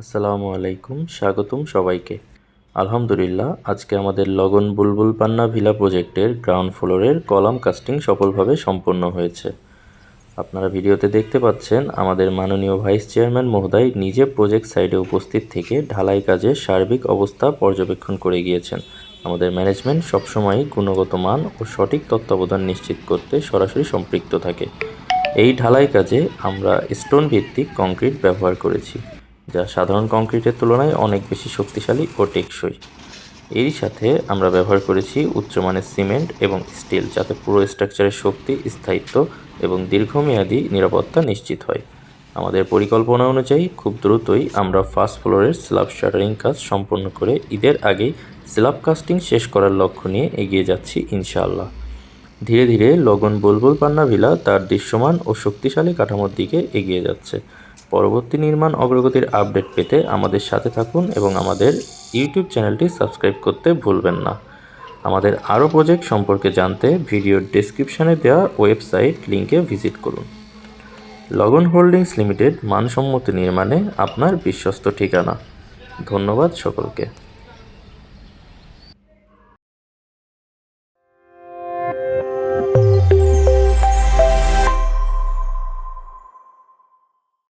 আসসালামু আলাইকুম, স্বাগতম সবাইকে। আলহামদুলিল্লাহ, আজকে আমাদের লগন বুলবুল পান্না ভিলা প্রজেক্টের গ্রাউন্ড ফ্লোরের কলাম কাস্টিং সফলভাবে সম্পন্ন হয়েছে। আপনারা ভিডিওতে দেখতে পাচ্ছেন আমাদের মাননীয় ভাইস চেয়ারম্যান মহোদয় নিজে প্রজেক্ট সাইটে উপস্থিত থেকে ঢালাই কাজের সার্বিক অবস্থা পর্যবেক্ষণ করে গিয়েছেন। আমাদের ম্যানেজমেন্ট সবসময়ই গুণগত মান ও সঠিক তত্ত্বাবধান নিশ্চিত করতে সরাসরি সম্পৃক্ত থাকে। এই ঢালাই কাজে আমরা স্টোন ভিত্তিক কংক্রিট ব্যবহার করেছি, যা সাধারণ কংক্রিটের তুলনায় অনেক বেশি শক্তিশালী ও টেকসই। এরই সাথে আমরা ব্যবহার করেছি উচ্চমানের সিমেন্ট এবং স্টিল, যাতে পুরো স্ট্রাকচারের শক্তি, স্থায়িত্ব এবং দীর্ঘমেয়াদী নিরাপত্তা নিশ্চিত হয়। আমাদের পরিকল্পনা অনুযায়ী খুব দ্রুতই আমরা ফার্স্ট ফ্লোরের স্ল্যাব শাটারিং কাজ সম্পন্ন করে ঈদের আগেই স্ল্যাব কাস্টিং শেষ করার লক্ষ্য নিয়ে এগিয়ে যাচ্ছি ইনশাআল্লাহ। ধীরে ধীরে লগন বুলবুল পান্না ভিলা তার দৃশ্যমান ও শক্তিশালী কাঠামোর দিকে এগিয়ে যাচ্ছে। পরবর্তী নির্মাণ অগ্রগতির আপডেট পেতে আমাদের সাথে থাকুন এবং আমাদের ইউটিউব চ্যানেলটি সাবস্ক্রাইব করতে ভুলবেন না। আমাদের আরও প্রজেক্ট সম্পর্কে জানতে ভিডিওর ডেসক্রিপশনে দেওয়া ওয়েবসাইট লিঙ্কে ভিজিট করুন। লগন হোল্ডিংস লিমিটেড, মানসম্মত নির্মাণে আপনার বিশ্বস্ত ঠিকানা। ধন্যবাদ সকলকে।